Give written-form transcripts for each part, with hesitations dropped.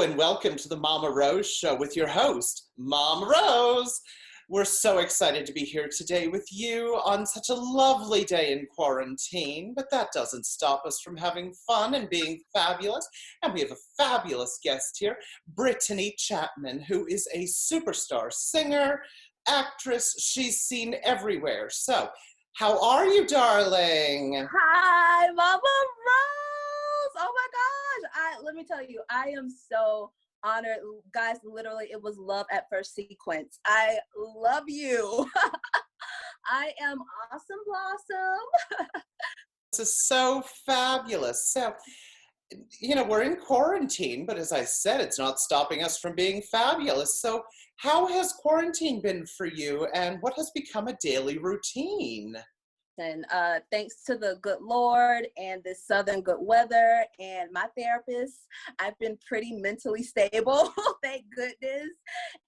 and welcome to the Mamarose Show with your host, Mamarose. We're so excited to be here today with you on such a lovely day in quarantine, but that doesn't stop us from having fun and being fabulous. And we have a fabulous guest here, Brittaney Chatman, who is a superstar singer, actress. She's seen everywhere. So, how are you, darling? Hi, Mama Rose. Oh my gosh. Let me tell you, I am so honored. Guys, literally, it was love at first sequence. I love you. I am Awesome Blossom. This is so fabulous. So, we're in quarantine, but as I said, it's not stopping us from being fabulous. So, how has quarantine been for you, and what has become a daily routine? And thanks to the good Lord and this southern good weather and my therapist, I've been pretty mentally stable, thank goodness.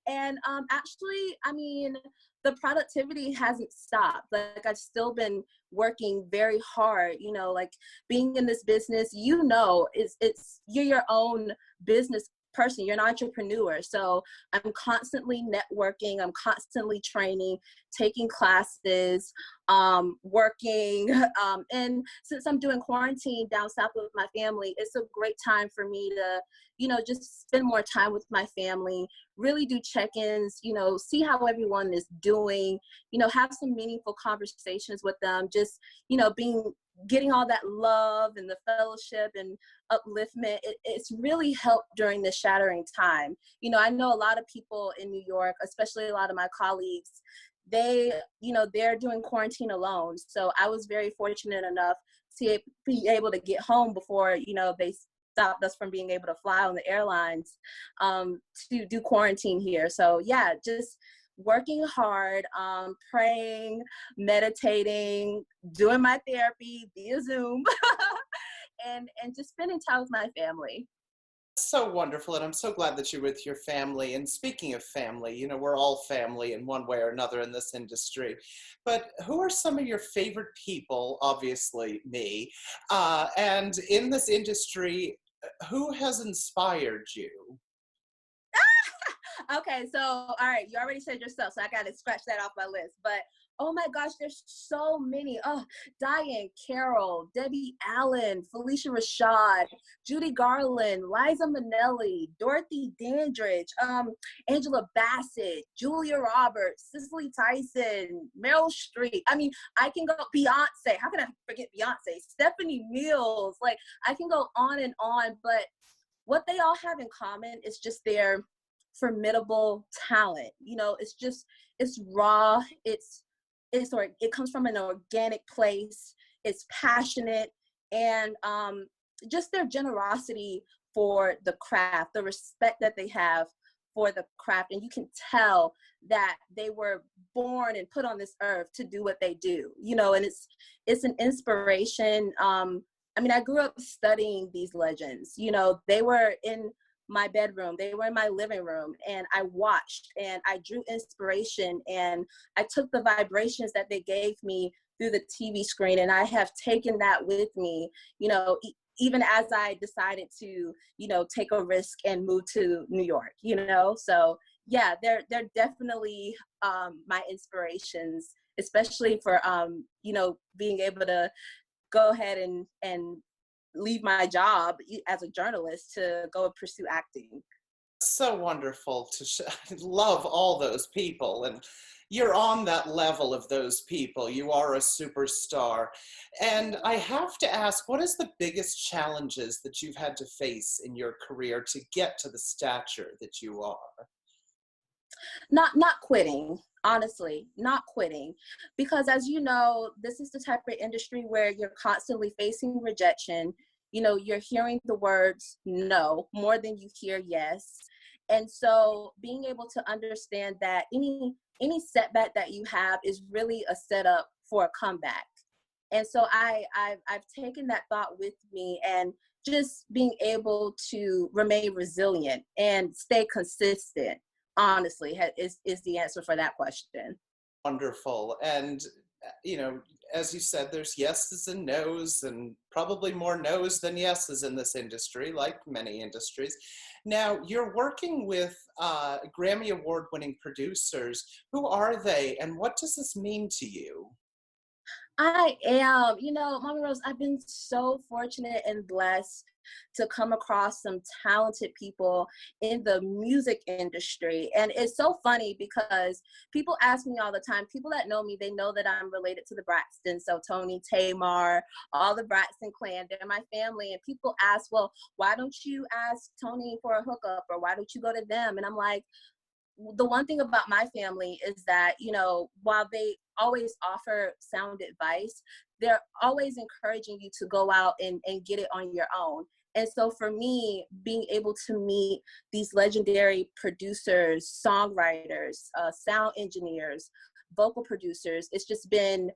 And actually, I mean, the productivity hasn't stopped. Like, I've still been working very hard, like being in this business, it's you're your own business person, you're an entrepreneur. So I'm constantly networking, I'm constantly training, taking classes, working. And since I'm doing quarantine down south with my family, it's a great time for me to, just spend more time with my family, really do check-ins, see how everyone is doing, have some meaningful conversations with them, just, getting all that love and the fellowship and upliftment. It's really helped during this shattering time. I know a lot of people in New York, especially a lot of my colleagues, they're doing quarantine alone. So I was very fortunate enough to be able to get home before, they stopped us from being able to fly on the airlines to do quarantine here. So yeah, just working hard, praying, meditating, doing my therapy via Zoom, and just spending time with my family. So wonderful, and I'm so glad that you're with your family. And speaking of family, we're all family in one way or another in this industry. But who are some of your favorite people? Obviously, me. And in this industry, who has inspired you? Okay, so all right, you already said yourself, so I got to scratch that off my list. But oh my gosh, there's so many. Oh, Diane Carroll, Debbie Allen, Felicia Rashad, Judy Garland, Liza Minnelli, Dorothy Dandridge, Angela Bassett, Julia Roberts, Cicely Tyson, Meryl Streep. I mean, I can go Beyonce. How can I forget Beyonce? Stephanie Mills. Like, I can go on and on. But what they all have in common is just their formidable talent. It's raw, it comes from an organic place, it's passionate, and just their generosity for the craft, the respect that they have for the craft. And you can tell that they were born and put on this earth to do what they do, and it's an inspiration. I grew up studying these legends. They were in my bedroom, they were in my living room, and I watched and I drew inspiration, and I took the vibrations that they gave me through the TV screen, and I have taken that with me, even as I decided to, take a risk and move to New York, so yeah, they're definitely my inspirations, especially for, being able to go ahead and leave my job as a journalist to go pursue acting. So wonderful to love all those people, and you're on that level of those people. You are a superstar. And I have to ask, what is the biggest challenges that you've had to face in your career to get to the stature that you are? Not quitting. Honestly, not quitting, because as you know, this is the type of industry where you're constantly facing rejection. You're hearing the words no more than you hear yes. And so being able to understand that any setback that you have is really a setup for a comeback. And so I've taken that thought with me, and just being able to remain resilient and stay consistent, honestly, is the answer for that question. Wonderful. And as you said, there's yeses and nos, and probably more nos than yeses in this industry, like many industries. Now, you're working with Grammy Award-winning producers. Who are they, and what does this mean to you? I am, Mama Rose, I've been so fortunate and blessed to come across some talented people in the music industry. And it's so funny because people ask me all the time, people that know me, they know that I'm related to the Braxtons. So Tony, Tamar, all the Braxton clan, they're my family. And people ask, well, why don't you ask Tony for a hookup, or why don't you go to them? And I'm like, the one thing about my family is that, while they always offer sound advice, they're always encouraging you to go out and get it on your own. And so for me, being able to meet these legendary producers, songwriters, sound engineers, vocal producers, it's just been,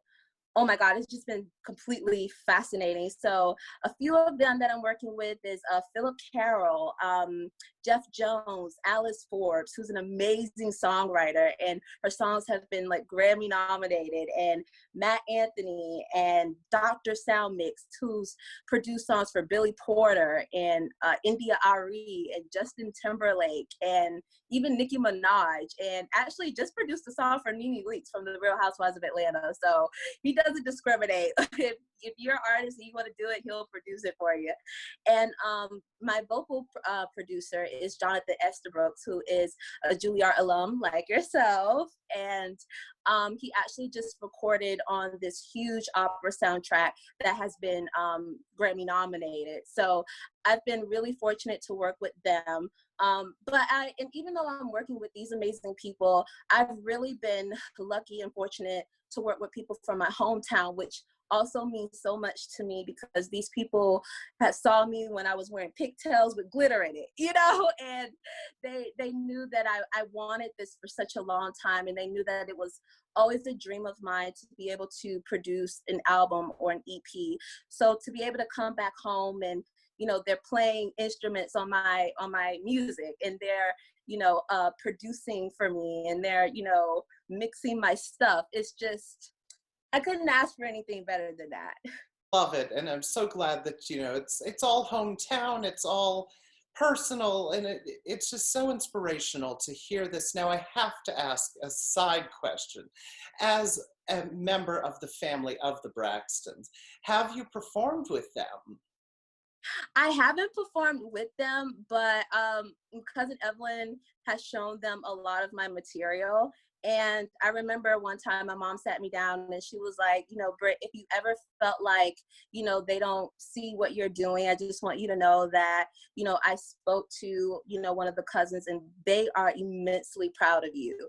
oh my God, it's just been completely fascinating. So a few of them that I'm working with is Philip Carroll, Jeff Jones, Alice Forbes, who's an amazing songwriter, and her songs have been like Grammy nominated, and Matt Anthony, and Dr. Sound Mix, who's produced songs for Billy Porter and India Ari and Justin Timberlake and even Nicki Minaj, and actually just produced a song for Nene Leakes from the Real Housewives of Atlanta. So he doesn't discriminate. If you're an artist and you want to do it, he'll produce it for you. And my vocal producer is Jonathan Estabrooks, who is a Juilliard alum like yourself. And he actually just recorded on this huge opera soundtrack that has been Grammy nominated. So I've been really fortunate to work with them. And even though I'm working with these amazing people, I've really been lucky and fortunate to work with people from my hometown, which also means so much to me because these people had saw me when I was wearing pigtails with glitter in it, and they knew that I wanted this for such a long time, and they knew that it was always a dream of mine to be able to produce an album or an EP. So to be able to come back home and they're playing instruments on my music, and they're producing for me, and they're mixing my stuff. It's just, I couldn't ask for anything better than that. Love it, and I'm so glad that it's all hometown, it's all personal, and it's just so inspirational to hear this. Now I have to ask a side question. As a member of the family of the Braxtons, have you performed with them? I haven't performed with them, but cousin Evelyn has shown them a lot of my material. And I remember one time my mom sat me down and she was like, Britt, if you ever felt like, they don't see what you're doing, I just want you to know that, I spoke to, one of the cousins, and they are immensely proud of you.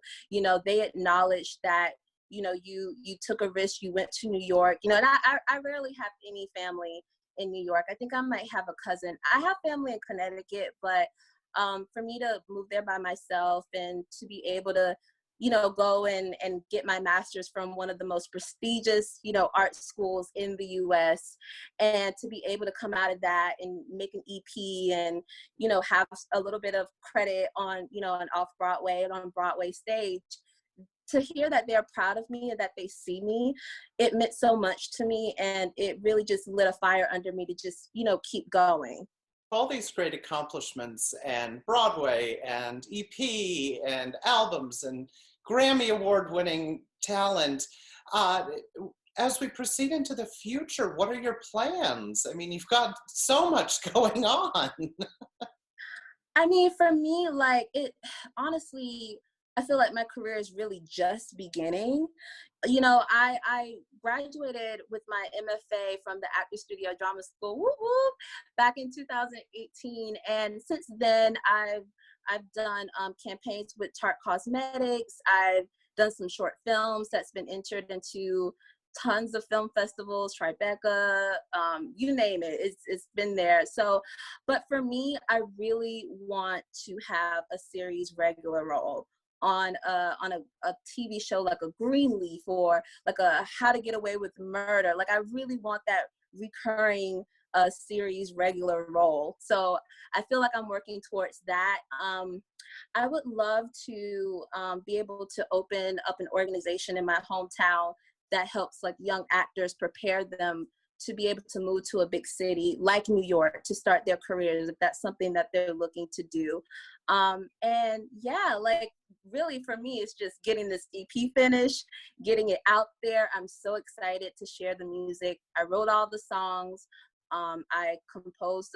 They acknowledged that, you took a risk, you went to New York, and I rarely have any family in New York. I think I might have a cousin. I have family in Connecticut, but for me to move there by myself and to be able to, go and get my master's from one of the most prestigious, art schools in the US, and to be able to come out of that and make an EP and, have a little bit of credit on, an off Broadway and on Broadway stage, to hear that they're proud of me and that they see me, it meant so much to me, and it really just lit a fire under me to just, keep going. All these great accomplishments, and Broadway and EP and albums and Grammy Award-winning talent. As we proceed into the future, what are your plans? I mean, you've got so much going on. I mean, for me, honestly, I feel like my career is really just beginning. I graduated with my MFA from the Actor Studio Drama School, whoop, whoop, back in 2018. And since then, I've done campaigns with Tarte Cosmetics. I've done some short films that's been entered into tons of film festivals, Tribeca, you name it, it's been there. So, but for me, I really want to have a series regular role on a TV show like a Greenleaf or like a How to Get Away with Murder. Like I really want that recurring series regular role. So I feel like I'm working towards that. I would love to be able to open up an organization in my hometown that helps like young actors prepare them to be able to move to a big city like New York to start their careers, if that's something that they're looking to do. And yeah, like really for me, it's just getting this EP finished, getting it out there. I'm so excited to share the music. I wrote all the songs. I composed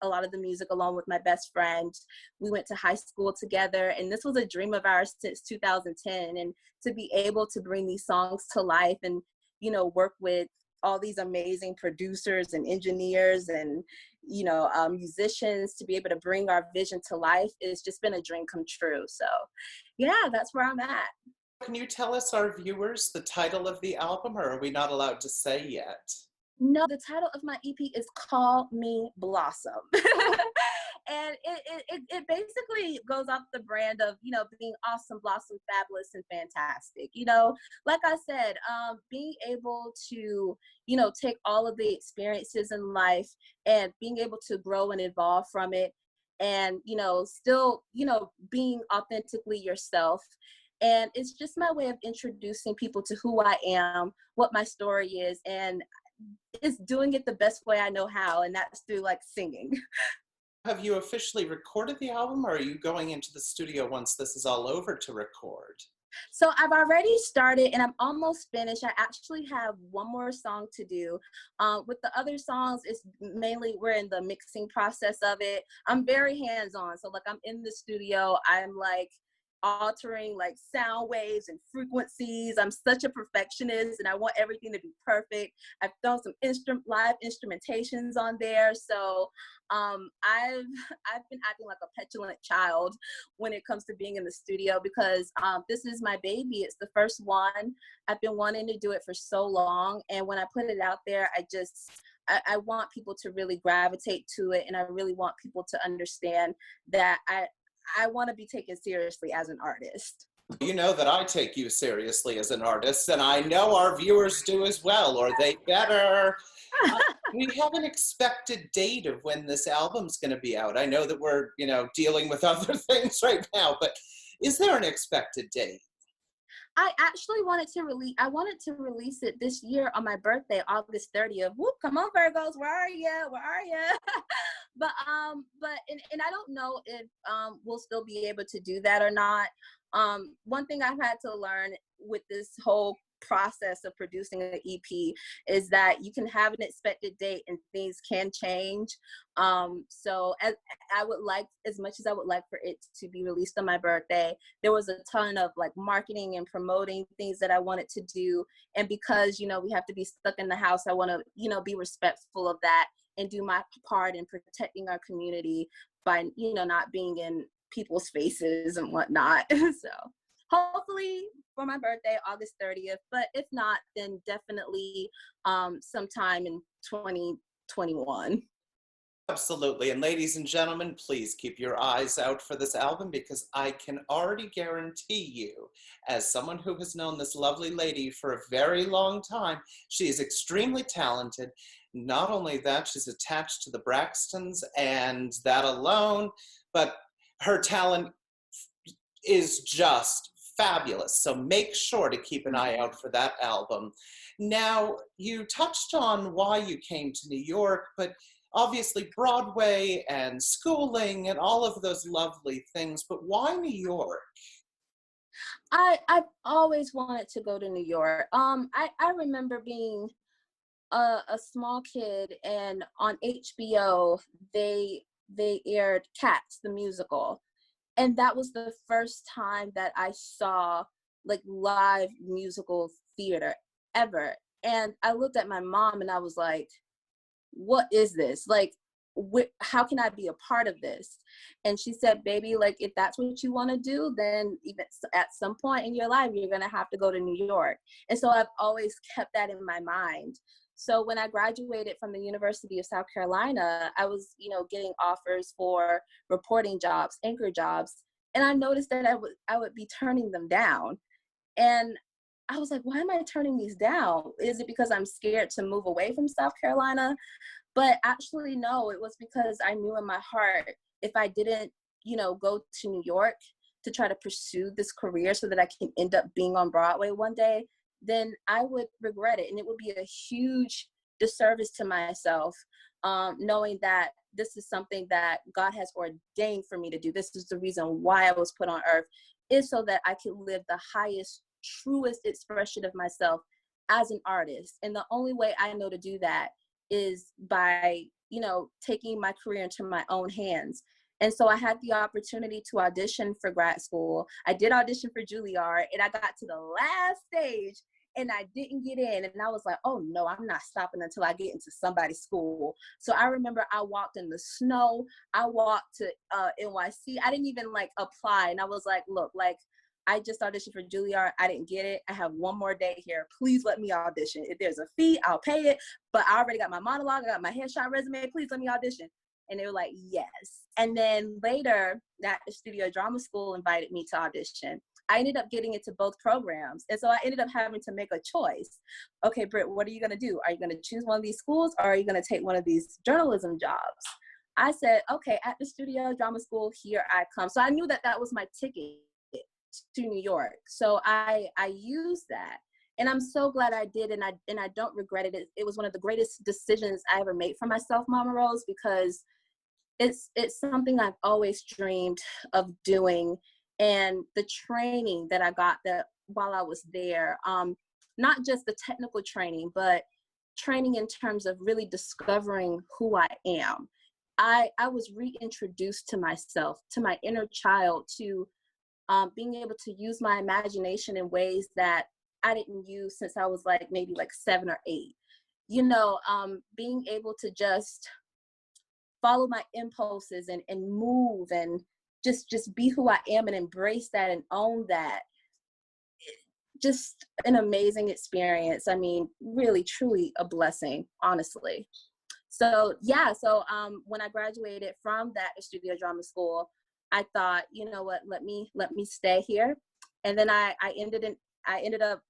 a lot of the music along with my best friend. We went to high school together, and this was a dream of ours since 2010. And to be able to bring these songs to life and, you know, work with all these amazing producers and engineers and, you know, musicians to be able to bring our vision to life, it's just been a dream come true. So yeah, that's where I'm at. Can you tell us, our viewers, the title of the album, or are we not allowed to say yet? No, the title of my EP is Call Me Blossom. And it basically goes off the brand of, you know, being awesome, blossom, fabulous, and fantastic. You know, like I said, being able to, you know, take all of the experiences in life and being able to grow and evolve from it, and, you know, still, you know, being authentically yourself. And it's just my way of introducing people to who I am, what my story is, and is doing it the best way I know how, and that's through like singing. Have you officially recorded the album, or are you going into the studio once this is all over to record? So I've already started and I'm almost finished. I actually have one more song to do. With the other songs, it's mainly we're in the mixing process of it. I'm very hands-on. So like I'm in the studio, I'm like altering like sound waves and frequencies. I'm such a perfectionist and I want everything to be perfect. I've done some live instrumentations on there. So I've been acting like a petulant child when it comes to being in the studio, because this is my baby. It's the first one. I've been wanting to do it for so long, and when I put it out there, I want people to really gravitate to it, and I really want people to understand that I want to be taken seriously as an artist. You know that I take you seriously as an artist, and I know our viewers do as well, or they better. We have an expected date of when this album's going to be out. I know that we're, you know, dealing with other things right now, but is there an expected date? I actually wanted to release it this year on my birthday, August 30th. Whoop, come on, Virgos, where are you? Where are you? but I don't know if we'll still be able to do that or not. One thing I've had to learn with this whole process of producing an EP is that you can have an expected date and things can change. So as much as I would like for it to be released on my birthday, there was a ton of like marketing and promoting things that I wanted to do. And because, you know, we have to be stuck in the house, I want to, you know, be respectful of that and do my part in protecting our community by, you know, not being in people's faces and whatnot. So hopefully for my birthday, August 30th, but if not, then definitely sometime in 2021. Absolutely. And ladies and gentlemen, please keep your eyes out for this album, because I can already guarantee you, as someone who has known this lovely lady for a very long time, she is extremely talented. Not only that, she's attached to the Braxtons, and that alone, but her talent is just fabulous. So make sure to keep an eye out for that album. Now, you touched on why you came to New York, but obviously Broadway and schooling and all of those lovely things, but why New York? I've always wanted to go to New York. I remember being a small kid, and on HBO they aired Cats the musical, and that was the first time that I saw like live musical theater ever. And I looked at my mom and I was like, what is this? Like, how can I be a part of this? And she said, baby, like, if that's what you want to do, then even at some point in your life, you're going to have to go to New York. And so I've always kept that in my mind. So when I graduated from the University of South Carolina, I was, you know, getting offers for reporting jobs, anchor jobs. And I noticed that I would be turning them down. And I was like, why am I turning these down? Is it because I'm scared to move away from South Carolina? But actually, no, it was because I knew in my heart, if I didn't, you know, go to New York to try to pursue this career so that I can end up being on Broadway one day, then I would regret it. And it would be a huge disservice to myself, knowing that this is something that God has ordained for me to do. This is the reason why I was put on earth, is so that I could live the highest, truest expression of myself as an artist. And the only way I know to do that is by, taking my career into my own hands. And so I had the opportunity to audition for grad school. I did audition for Juilliard, and I got to the last stage and I didn't get in. And I was like, oh no, I'm not stopping until I get into somebody's school. So I remember I walked in the snow. I walked to NYC. I didn't even apply. And I was like, look, I just auditioned for Juilliard. I didn't get it. I have one more day here. Please let me audition. If there's a fee, I'll pay it. But I already got my monologue. I got my headshot resume. Please let me audition. And they were like, yes. And then later, that Studio Drama School invited me to audition. I ended up getting into both programs. And so I ended up having to make a choice. Okay, Britt, what are you going to do? Are you going to choose one of these schools, or are you going to take one of these journalism jobs? I said, okay, at the Studio Drama School, here I come. So I knew that that was my ticket to New York. So I used that. And I'm so glad I did, and I don't regret it. It was one of the greatest decisions I ever made for myself, Mamarose, because it's something I've always dreamed of doing. And the training that I got that while I was there, not just the technical training, but training in terms of really discovering who I am. I was reintroduced to myself, to my inner child, to being able to use my imagination in ways that I didn't use since I was maybe 7 or 8. Being able to just follow my impulses and move and just be who I am and embrace that and own that. Just an amazing experience. I mean, really, truly a blessing, honestly. So yeah, when I graduated from that Studio Drama School, I thought, you know what, let me stay here. And then I ended up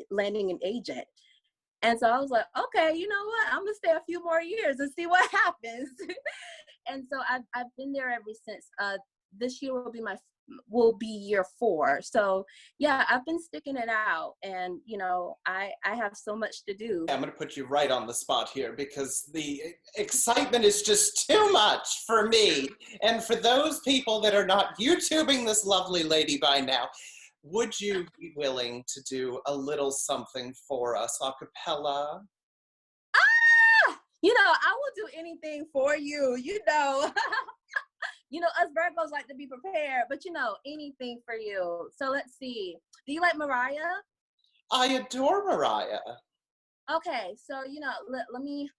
landing an agent. And so I was like, okay, you know what, I'm gonna stay a few more years and see what happens. And so I've been there ever since. This year will be year 4. So yeah, I've been sticking it out, and I have so much to do. I'm going to put you right on the spot here because the excitement is just too much for me. And for those people that are not YouTubing this lovely lady by now, would you be willing to do a little something for us a cappella? I will do anything for you, us Virgos like to be prepared, but anything for you. So let's see. Do you like Mariah? I adore Mariah. Okay, so let me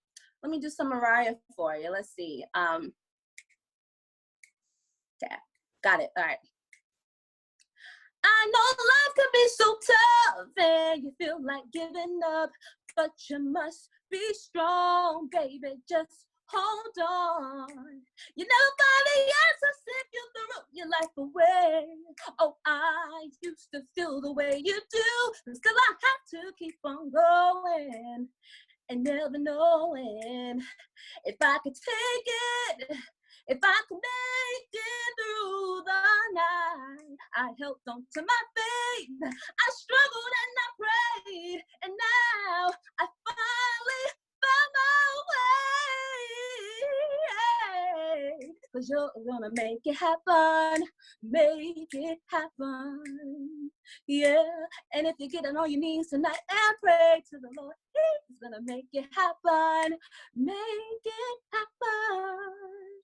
do some Mariah for you. Let's see. Okay, got it. All right. I know life can be so tough and you feel like giving up, but you must be strong, baby. Just hold on. You never find the answers if you throw your life away. Oh, I used to feel the way you do, still I have to keep on going and never knowing if I could take it. If I could make it through the night, I held on to my faith. I struggled and I prayed, and now I finally found my way. 'Cause you're gonna make it happen, yeah. And if you get on your knees tonight and pray to the Lord, He's gonna make it happen, make it happen.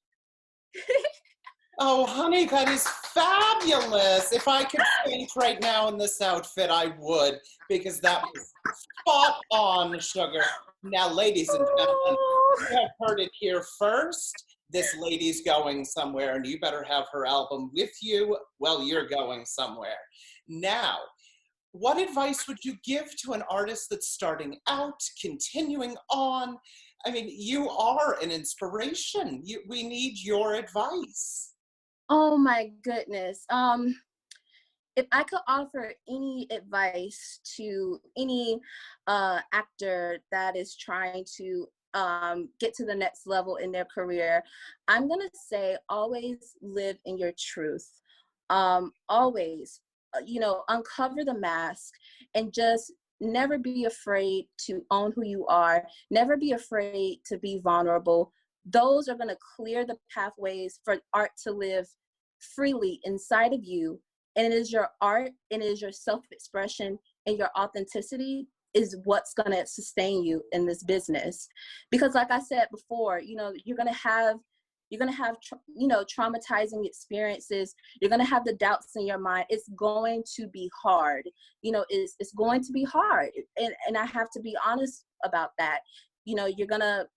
Oh, honey, that is fabulous. If I could faint right now in this outfit, I would, because that was spot on, sugar. Now, ladies and gentlemen, you have heard it here first. This lady's going somewhere, and you better have her album with you while you're going somewhere. Now, what advice would you give to an artist that's starting out, continuing on? I mean, you are an inspiration. We need your advice. Oh my goodness. If I could offer any advice to any actor that is trying to get to the next level in their career, I'm gonna say always live in your truth. Always, uncover the mask and just never be afraid to own who you are. Never be afraid to be vulnerable. Those are going to clear the pathways for art to live freely inside of you. And it is your art, and it is your self-expression and your authenticity is what's going to sustain you in this business. Because like I said before, you know, you're going to have traumatizing experiences. You're going to have the doubts in your mind. It's going to be hard. You know, it's going to be hard. And I have to be honest about that. You know, you're going to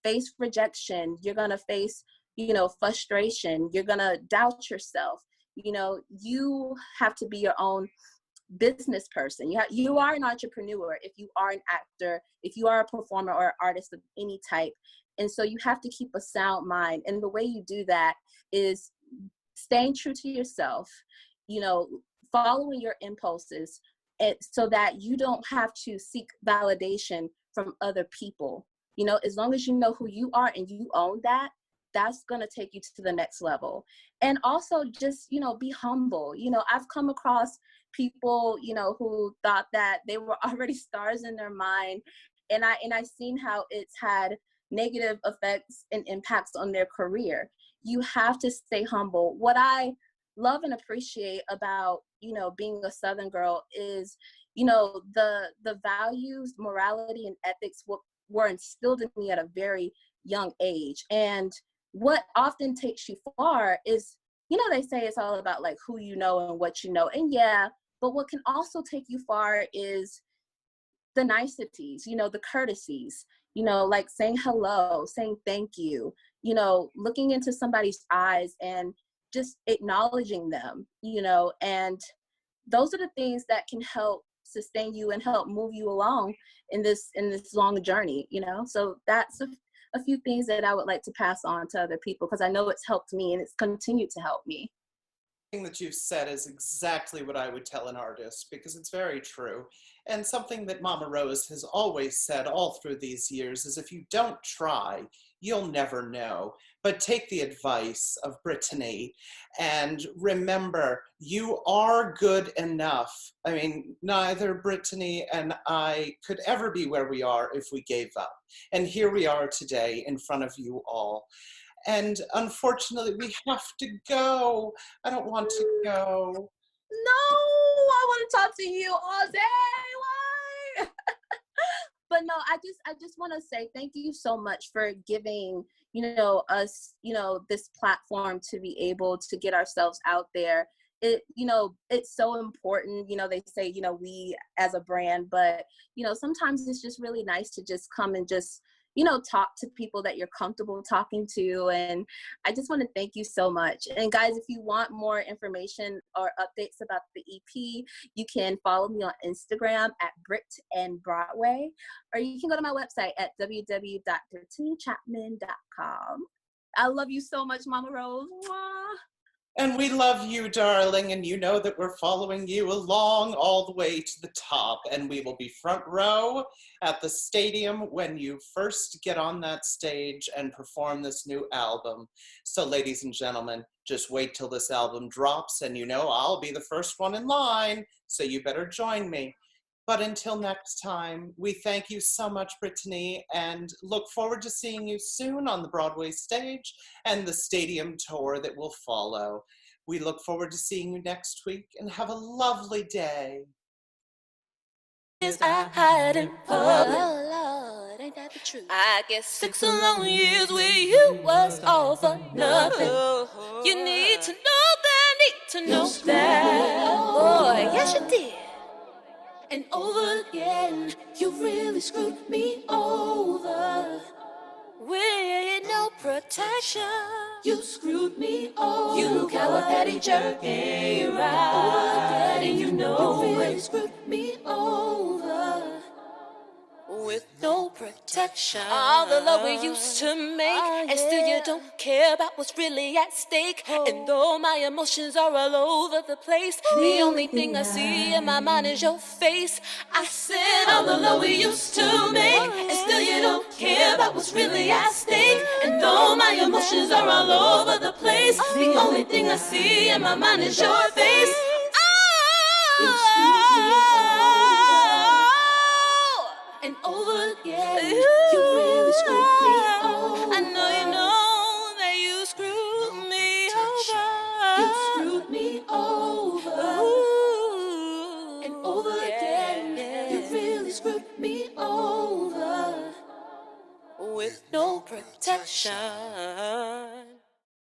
face rejection. You're going to face, you know, frustration. You're going to doubt yourself. You know, you have to be your own business person. You are an entrepreneur if you are an actor, if you are a performer or an artist of any type. And so you have to keep a sound mind. And the way you do that is staying true to yourself, you know, following your impulses, so that you don't have to seek validation from other people. You know, as long as you know who you are and you own that, that's going to take you to the next level. And also just, you know, be humble. You know, I've come across people, you know, who thought that they were already stars in their mind. And I've seen how it's had negative effects and impacts on their career. You have to stay humble. What I love and appreciate about, you know, being a Southern girl is, you know, the values, morality, and ethics were instilled in me at a very young age. And what often takes you far is, you know, they say it's all about like who you know and what you know. And yeah, but what can also take you far is the niceties, you know, the courtesies, you know, like saying hello, saying thank you, you know, looking into somebody's eyes and just acknowledging them, you know. And those are the things that can help sustain you and help move you along in this long journey, you know. So that's a few things that I would like to pass on to other people, because I know it's helped me and it's continued to help me. Thing that you've said is exactly what I would tell an artist, because it's very true. And something that Mamarose has always said all through these years is, if you don't try, you'll never know. But take the advice of Brittaney and remember, you are good enough. I mean, neither Brittaney and I could ever be where we are if we gave up. And here we are today in front of you all. And unfortunately, we have to go. I don't want to go. No, I want to talk to you all day. Why? But no, I just want to say thank you so much for giving, you know, us, you know, this platform to be able to get ourselves out there. It, you know, it's so important. You know, they say, you know, we as a brand, but, you know, sometimes it's just really nice to just come and just, you know, talk to people that you're comfortable talking to. And I just want to thank you so much. And guys, if you want more information or updates about the EP, you can follow me on Instagram at Brit and Broadway, or you can go to my website at www.brittaneychatman.com. I love you so much, Mamarose. Mwah. And we love you, darling, and you know that we're following you along all the way to the top, and we will be front row at the stadium when you first get on that stage and perform this new album. So, ladies and gentlemen, just wait till this album drops, and you know I'll be the first one in line, so you better join me. But until next time, we thank you so much, Brittaney, and look forward to seeing you soon on the Broadway stage and the stadium tour that will follow. We look forward to seeing you next week, and have a lovely day. I hide in public. Oh Lord, ain't that the truth? I guess 6 long years with you was all for nothing. You need to know that, need to know that. Oh boy, yes you did. And over again, you really screwed me over. With no protection, you screwed me over. You coward patty jerk ain't right. Over again, and you know you really screwed me over. With no protection, all the love we used to make, and still you don't care about what's really at stake. And though my emotions are all over the place, the only thing I see in my mind is your face. I said all the love we used to make, and still you don't care about what's really at stake. And though my emotions are all over the place, the only thing I see in my mind is your face. You screwed me over. and over again. You really screwed me over. I know that you screwed me over. You screwed me over. Ooh, and over again. You really screwed me over. With no protection.